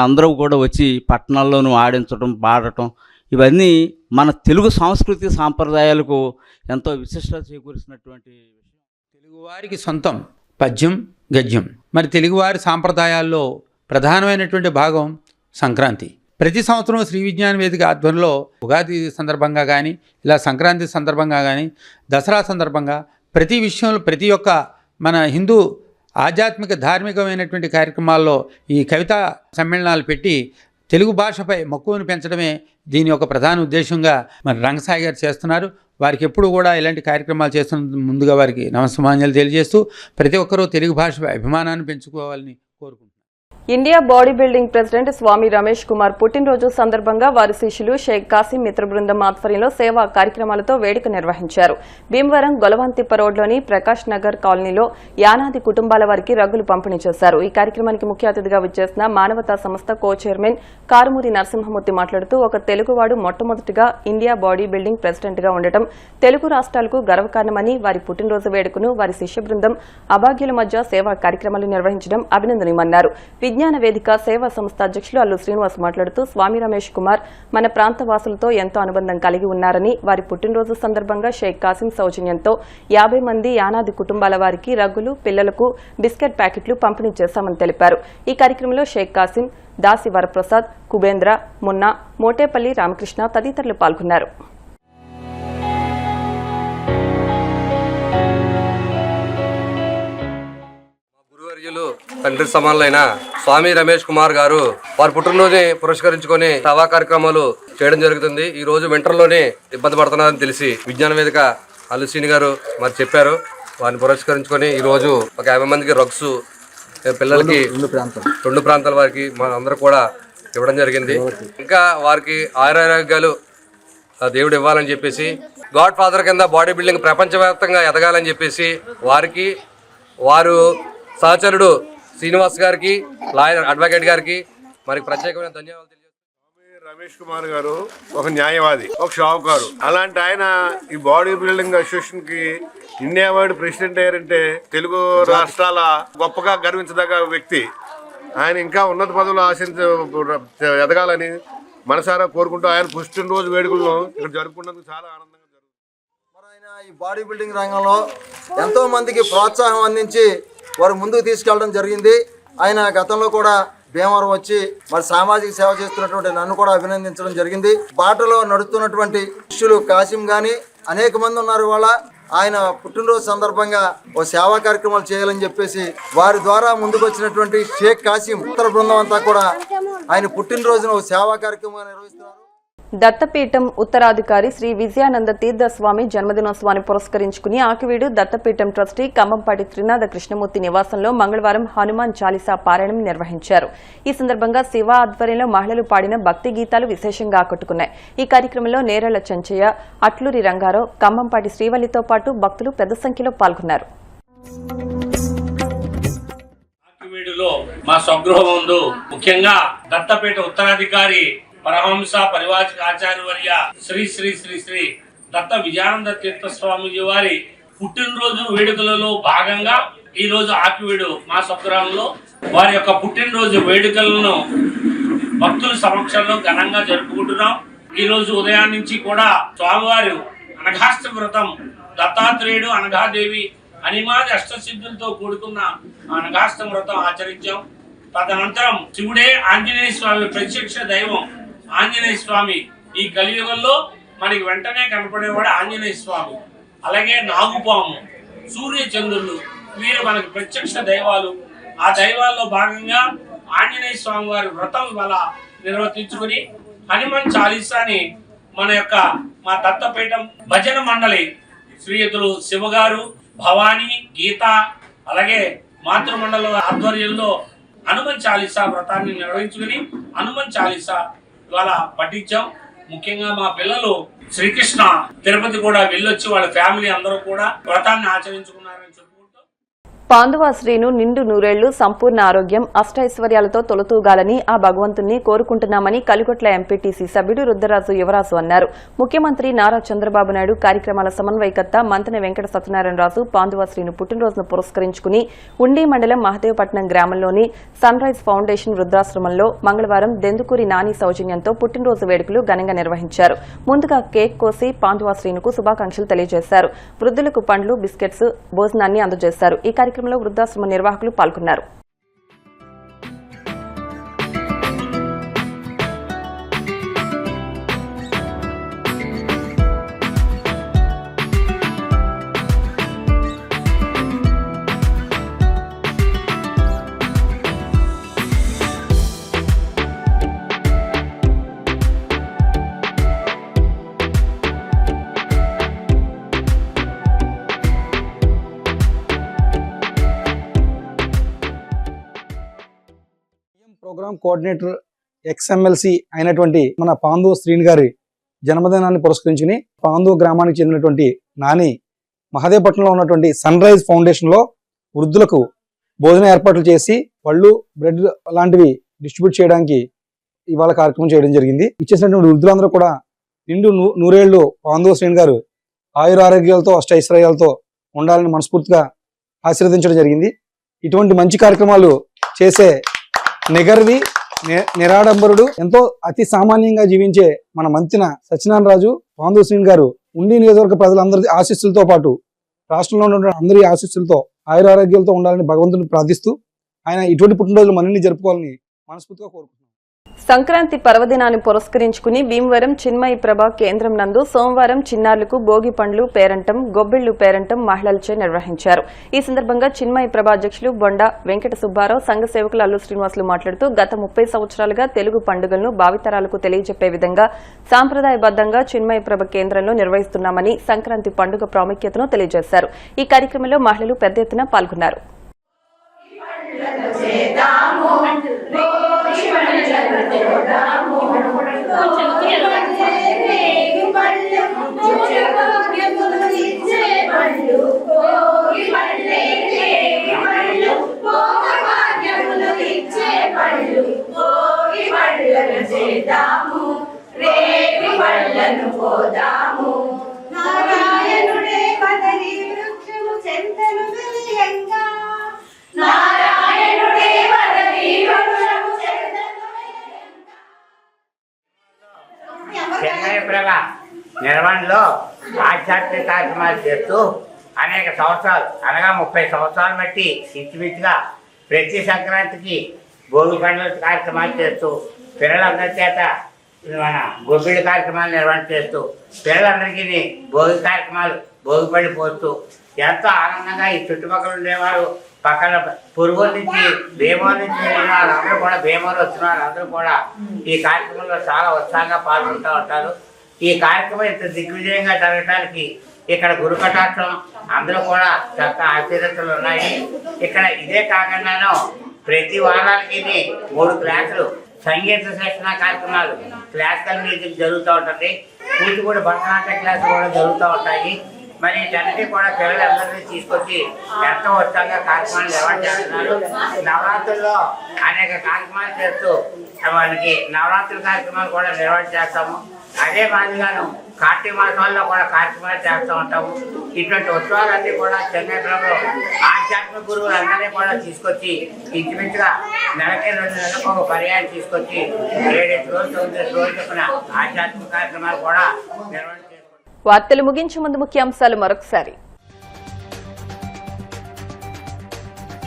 అందరూ కూడా వచ్చి పట్టణాల్లోనూ ఆడించడం, పాడటం, ఇవన్నీ మన తెలుగు సంస్కృతి సాంప్రదాయాలకు ఎంతో విశిష్టత చేకూర్చినటువంటి విషయం. తెలుగువారికి సొంతం పద్యం, గద్యం. మరి తెలుగువారి సాంప్రదాయాల్లో ప్రధానమైనటువంటి భాగం సంక్రాంతి. ప్రతి సంవత్సరం శ్రీ విజ్ఞాన వేదిక ఆధ్వర్యంలో ఉగాది సందర్భంగా కానీ, ఇలా సంక్రాంతి సందర్భంగా కానీ, దసరా సందర్భంగా ప్రతి విషయంలో, ప్రతి ఒక్క మన హిందూ ఆధ్యాత్మిక ధార్మికమైనటువంటి కార్యక్రమాల్లో ఈ కవితా సమ్మేళనాలు పెట్టి తెలుగు భాషపై మక్కువను పెంచడమే దీని యొక్క ప్రధాన ఉద్దేశంగా మరి రంగసాయి గారు చేస్తున్నారు. వారికి ఎప్పుడు కూడా ఇలాంటి కార్యక్రమాలు చేస్తున్న ముందుగా వారికి నమస్సమాన్యాలు తెలియజేస్తూ ప్రతి ఒక్కరూ తెలుగు భాషపై అభిమానాన్ని పెంచుకోవాలని కోరుకుంటున్నారు. ఇండియా బాడీ బిల్డింగ్ ప్రెసిడెంట్ స్వామి రమేష్ కుమార్ పుట్టినరోజు సందర్భంగా వారి శిష్యులు షేక్ కాసిం మిత్ర బృందం ఆధ్వర్యంలో సేవా కార్యక్రమాలతో వేడుక నిర్వహించారు. భీమవరం గొలవంతిప్ప రోడ్లోని ప్రకాష్ నగర్ కాలనీలో యానాది కుటుంబాల వారికి రగ్గులు పంపిణీ చేశారు. ఈ కార్యక్రమానికి ముఖ్య అతిథిగా విచ్చేసిన మానవతా సంస్థ కో చైర్మన్ కారుమూరి నరసింహమూర్తి మాట్లాడుతూ ఒక తెలుగువాడు మొట్టమొదటిగా ఇండియా బాడీ బిల్డింగ్ ప్రెసిడెంట్ గా ఉండటం తెలుగు రాష్ట్రాలకు గర్వకారణమని, వారి పుట్టినరోజు వేడుకను వారి శిష్య బృందం అభాగ్యుల మధ్య సేవా కార్యక్రమాలు నిర్వహించడం అభినందనీయమన్నారు. విజ్ఞాన వేదిక సేవా సంస్థ అధ్యక్షులు అల్లు శ్రీనివాస్ మాట్లాడుతూ స్వామి రమేష్ కుమార్ మన ప్రాంత వాసులతో ఎంతో అనుబంధం కలిగి ఉన్నారని, వారి పుట్టినరోజు సందర్భంగా షేక్ కాసిం సౌజన్యంతో 50 మంది యానాది కుటుంబాల వారికి రగ్గులు, పిల్లలకు బిస్కెట్ ప్యాకెట్లు పంపిణీ చేశామని తెలిపారు. ఈ కార్యక్రమంలో షేక్ కాసిం, దాసి వరప్రసాద్, కుబేంద్ర, మున్నా, మోటేపల్లి రామకృష్ణ తదితరులు పాల్గొన్నారు. తండ్రి సమానులైన స్వామి రమేష్ కుమార్ గారు వారి పుట్టినరోజుని పురస్కరించుకొని సేవా కార్యక్రమాలు చేయడం జరుగుతుంది. ఈ రోజు వింటర్లోనే ఇబ్బంది పడుతున్నారని తెలిసి విజ్ఞాన వేదిక అల్లుశ్రీని గారు మరి చెప్పారు. వారిని పురస్కరించుకొని ఈ రోజు ఒక 50 మందికి రగ్స్ పిల్లలకి 2 ప్రాంతాల వారికి అందరూ కూడా ఇవ్వడం జరిగింది. ఇంకా వారికి ఆయురారోగ్యాలు దేవుడు ఇవ్వాలని చెప్పేసి, గాడ్ ఫాదర్ కింద బాడీ బిల్డింగ్ ప్రపంచవ్యాప్తంగా ఎదగాలని చెప్పేసి వారికి, వారు సహచరుడు శ్రీనివాస్ గారికి, లాయర్ అడ్వకేట్ గారికి మరి ప్రత్యేకమైన ధన్యవాదాలు తెలియజేస్తున్నాను. రమేష్ కుమార్ గారు ఒక న్యాయవాది, ఒక షావుకారు. అలాంటి ఆయన ఈ బాడీ బిల్డింగ్ అసోసియేషన్ కి ఇండియా వైడ్ ప్రెసిడెంట్ అయ్యారంటే తెలుగు రాష్ట్రాల గొప్పగా గర్వించదగ్గ వ్యక్తి. ఆయన ఇంకా ఉన్నత పదవులు ఎదగాలని మనసారా కోరుకుంటూ ఆయన పుట్టినరోజు వేడుకలను ఇక్కడ జరుపుకున్నందుకు చాలా ఆనందంగా జరుగుతుంది. ఆయన ఈ బాడీ బిల్డింగ్ రంగంలో ఎంతో మందికి ప్రోత్సాహం అందించి వారు ముందుకు తీసుకెళ్ళడం జరిగింది. ఆయన గతంలో కూడా భీమవరం వచ్చి మరి సామాజిక సేవ చేస్తున్నటువంటి నన్ను కూడా అభినందించడం జరిగింది. బాటలో నడుస్తున్నటువంటి శిష్యులు కాసిం కానీ అనేక మంది ఉన్నారు. వాళ్ళ ఆయన పుట్టినరోజు సందర్భంగా ఓ సేవా కార్యక్రమాలు చేయాలని చెప్పేసి వారి ద్వారా ముందుకు వచ్చినటువంటి షేక్ కాసిం ఉత్తర బృందం అంతా కూడా ఆయన పుట్టినరోజున ఓ సేవా కార్యక్రమం నిర్వహిస్తున్నారు. దత్తపీఠం ఉత్తరాధికారి శ్రీ విజయానంద తీర్థస్వామి జన్మదినోత్సవాన్ని పురస్కరించుకుని ఆకివీడు దత్తపీఠం ట్రస్టీ కంబంపాటి త్రినాథ కృష్ణమూర్తి నివాసంలో మంగళవారం హనుమాన్ చాలీసా పారాయణం నిర్వహించారు. ఈ సందర్భంగా శివ ఆధ్వర్యంలో మహిళలు పాడిన భక్తి గీతాలు విశేషంగా ఆకట్టుకున్నాయి. ఈ కార్యక్రమంలో నేరళ్ల చెంచయ్య, అట్లూరి రంగారావు, కంబంపాటి శ్రీవల్లితో పాటు భక్తులు పెద్ద సంఖ్యలో పాల్గొన్నారు. మా స్వగృహం ముందు ముఖ్యంగా దత్తపీఠ ఉత్తరాధికారి పరహంస పరివాచక ఆచార్యవర్య శ్రీ శ్రీ శ్రీ శ్రీ దత్త విజయానంద తీర్థ స్వామిజీ వారి పుట్టినరోజు వేడుకలలో భాగంగా ఈ రోజు ఆకివీడు మా స్వగ్రామంలో వారి యొక్క పుట్టినరోజు వేడుకలను భక్తుల సమక్షంలో ఘనంగా జరుపుకుంటున్నాం. ఈ రోజు ఉదయం నుంచి కూడా స్వామివారు అనఘాష్ట వ్రతం, దత్తాత్రేయుడు, అనఘాదేవి, అనిమాది అష్టసిద్ధులతో కూడుకున్న అనఘాష్ట వ్రతం ఆచరించాం. తదనంతరం శివుడే ఆంజనేయ స్వామి ప్రత్యక్ష దైవం. ఆంజనేయ స్వామి ఈ కలియుగంలో మనకి వెంటనే కనపడేవాడు ఆంజనేయ స్వామి. అలాగే నాగుపాము, సూర్య చంద్రులు, వీరు మనకి ప్రత్యక్ష దైవాలు. ఆ దైవాల్లో భాగంగా ఆంజనేయ స్వామి వారి వ్రతం ఇవాళ నిర్వర్తించుకుని హనుమాన్ చాలీసాని మా దత్తపీఠం భజన మండలి శ్రీయుతులు శివగారు, భవానీ, గీత, అలాగే మాతృమండలం ఆధ్వర్యంలో హనుమాన్ చాలీసా వ్రతాన్ని నిర్వహించుకుని హనుమాన్ చాలీసా ఇవాళ పఠించాం. ముఖ్యంగా మా పిల్లలు శ్రీకృష్ణ తిరుపతి కూడా వెళ్ళొచ్చి వాళ్ళ ఫ్యామిలీ అందరూ కూడా వ్రతాన్ని ఆచరించుకున్నారని చెప్పుకుంటూ పాందువా శ్రీను నిండు నూరేళ్లు సంపూర్ణ ఆరోగ్యం అష్టైశ్వర్యాలతో తొలతూగాలని ఆ భగవంతుణ్ణి కోరుకుంటున్నామని కలిగొట్ల ఎంపీటీసీ సభ్యుడు రుద్రరాజు యువరాజు అన్నారు. ముఖ్యమంత్రి నారా చంద్రబాబు నాయుడు కార్యక్రమాల సమన్వయకర్త మంతెన వెంకట సత్యనారాయణరాజు పాందువా శ్రీను పుట్టినరోజును పురస్కరించుకుని ఉండి మండలం మహదేవపట్నం గ్రామంలోని సన్ రైజ్ ఫౌండేషన్ వృద్ధాశ్రమంలో మంగళవారం దెందుకూరి నాని సౌజన్యంతో పుట్టినరోజు వేడుకలు ఘనంగా నిర్వహించారు. ముందుగా కేక్ కోసి పాందువా శ్రీనుకు శుభాకాంక్షలు తెలియజేశారు. వృద్ధులకు పండ్లు, బిస్కెట్స్, భోజనాన్ని అందజేశారు. ఈ కార్యక్రమంలో వృద్ధాశ్రమ నిర్వాహకులు పాల్గొన్నారు. ప్రోగ్రామ్ కోఆర్డినేటర్ ఎక్స్ఎమ్మెల్సీ అయినటువంటి మన పాందు శ్రీని గారి జన్మదినాన్ని పురస్కరించుకుని పాందు గ్రామానికి చెందినటువంటి నాని మహదేవపట్నంలో ఉన్నటువంటి సన్ రైజ్ ఫౌండేషన్లో వృద్ధులకు భోజన ఏర్పాట్లు చేసి పళ్ళు, బ్రెడ్ లాంటివి డిస్ట్రిబ్యూట్ చేయడానికి ఇవాళ కార్యక్రమం చేయడం జరిగింది. ఇచ్చేసినటువంటి వృద్ధులందరూ కూడా నిండు నూరేళ్లు పాందు శ్రీని గారు ఆయురారోగ్యాలతో అష్టైశ్వర్యాలతో ఉండాలని మనస్ఫూర్తిగా ఆశీర్వదించడం జరిగింది. ఇటువంటి మంచి కార్యక్రమాలు చేసే నిగర్వి, నిరాడంబరుడు, ఎంతో అతి సామాన్యంగా జీవించే మన మంతిన సత్యనారాయణరాజు పాందు శ్రీని గారు ఉండి నియోజకవర్గ ప్రజలందరి ఆశీస్సులతో పాటు రాష్ట్రంలో ఉన్న అందరి ఆశీస్సులతో ఆయురారోగ్యాలతో ఉండాలని భగవంతుని ప్రార్థిస్తూ ఆయన ఇటువంటి పుట్టినరోజులు మరిన్ని జరుపుకోవాలని మనస్ఫూర్తిగా కోరుకుంటున్నాను. సంక్రాంతి పర్వదినాన్ని పురస్కరించుకుని భీమవరం చిన్మయి ప్రభ కేంద్రం నందు సోమవారం చిన్నారులకు భోగి పండ్లు పేరంటం, గొబ్బిళ్లు పేరంటం మహిళలచే నిర్వహించారు. ఈ సందర్భంగా చిన్మయి ప్రభ అధ్యక్షులు బొండ వెంకట సుబ్బారావు, సంఘ సేవకులు అల్లు శ్రీనివాసులు మాట్లాడుతూ గత 30 సంవత్సరాలుగా తెలుగు పండుగలను భావితరాలకు తెలియజెప్పే విధంగా సాంప్రదాయబద్దంగా చిన్మయి ప్రభ కేంద్రంలో నిర్వహిస్తున్నామని సంక్రాంతి పండుగ ప్రాముఖ్యతను తెలియజేశారు. ఈ కార్యక్రమంలో మహిళలు పెద్ద ఎత్తున పాల్గొన్నారు. నారాయణుడే పదరి వృక్షము చెంతను వెలియంగా, నారాయణుడే పదరి వృక్షము చెంతను చిన్మయి ప్రభ నిర్వహణలో ఆధ్యాత్మిక కార్యక్రమాలు చేస్తూ అనేక సంవత్సరాలు అనగా 30 సంవత్సరాలు బట్టి ఇంచుమించుగా ప్రతి సంక్రాంతికి భోగి పండుగ కార్యక్రమాలు చేస్తూ పిల్లలందరి చేత మన గొబ్బిళ్ళ కార్యక్రమాలు నిర్వహణ చేస్తూ పిల్లలందరికీ భోగి కార్యక్రమాలు భోగిపడి పోస్తూ ఎంతో ఆనందంగా ఈ చుట్టుపక్కల ఉండేవారు, పక్కన పురుగోలు నుంచి భీమవరం నుంచి వెళ్ళిన వాళ్ళందరూ కూడా భీమవరం వచ్చిన వాళ్ళందరూ కూడా ఈ కార్యక్రమంలో చాలా ఉత్సాహంగా పాల్గొంటూ ఉంటారు. ఈ కార్యక్రమం ఇంత దిగ్విజయంగా జరగడానికి ఇక్కడ గురు కటాక్షం అందరూ కూడా చక్కగా ఆశీర్వచనలు ఉన్నాయి. ఇక్కడ ఇదే కాకుండాను ప్రతి వారానికి 3 క్లాసులు సంగీత శిక్షణ కార్యక్రమాలు, క్లాసికల్ మ్యూజిక్ జరుగుతూ ఉంటుంది. కూచిపూడి భరతనాట్య క్లాసులు కూడా జరుగుతూ ఉంటాయి. మరి వీటన్నిటి కూడా పిల్లలందరినీ తీసుకొచ్చి ఎంతో ఉత్సాహంగా కార్యక్రమాలు నిర్వహణ చేస్తున్నారు. నవరాత్రుల్లో అనేక కార్యక్రమాలు చేస్తూ వాళ్ళకి నవరాత్రుల కార్యక్రమాలు కూడా నిర్వహణ చేస్తాము. అదే మాదిరిగాను కార్తీక మాసాల్లో కూడా కార్యక్రమాలు చేస్తూ ఉంటాము. ఇటువంటి ఉత్సవాలన్నీ కూడా చెన్నైలో ఆధ్యాత్మిక గురువులందరినీ కూడా తీసుకొచ్చి ఇంచుమించుగా నెలకి 2 నెలలకు ఒక పర్యాయం తీసుకొచ్చి 7 రోజులు 9 రోజులు చొప్పున ఆధ్యాత్మిక కార్యక్రమాలు కూడా నిర్వహణ. వార్తలు ముగించే ముందు ముఖ్యాంశాలు మరొకసారి.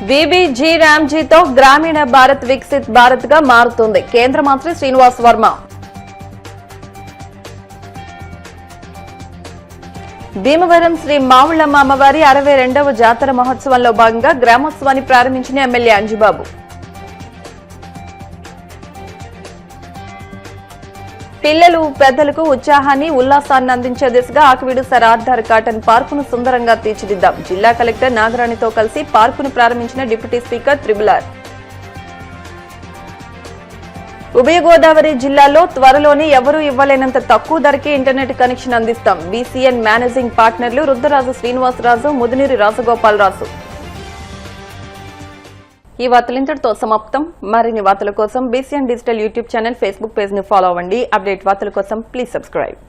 బీబీజీ రామ్జీతో గ్రామీణ భారత్ వికసిత్ భారత్ గా మారుతుంది కేంద్ర మంత్రి శ్రీనివాస్ వర్మ. భీమవరం శ్రీ మావుళ్లమ్మ అమ్మవారి 62వ జాతర మహోత్సవంలో భాగంగా గ్రామోత్సవాన్ని ప్రారంభించిన ఎమ్మెల్యే అంజిబాబు. పిల్లలు పెద్దలకు ఉత్సాహాన్ని ఉల్లాసాన్ని అందించే దిశగా ఆకివీడు సర్ ఆర్థర్ కాటన్ పార్కును సుందరంగా తీర్చిదిద్దాం. జిల్లా కలెక్టర్ నాగరాణితో కలిసి పార్కును ప్రారంభించిన డిప్యూటీ స్పీకర్ త్రిబులార్. ఉభయ గోదావరి జిల్లాల్లో త్వరలోనే ఎవరూ ఇవ్వలేనంత తక్కువ ధరకే ఇంటర్నెట్ కనెక్షన్ అందిస్తాం. బీసీఎన్ మేనేజింగ్ పార్ట్నర్లు రుద్రరాజు శ్రీనివాసరాజు, ముదినీరి రాజగోపాలరాజు. ఈ వార్తలు ఇంతటితో సమాప్తం. మరిన్ని వార్తల కోసం BCN digital YouTube channel, Facebook page ని ఫాలో అవ్వండి. అప్డేట్ వార్తల కోసం ప్లీజ్ సబ్స్క్రైబ్.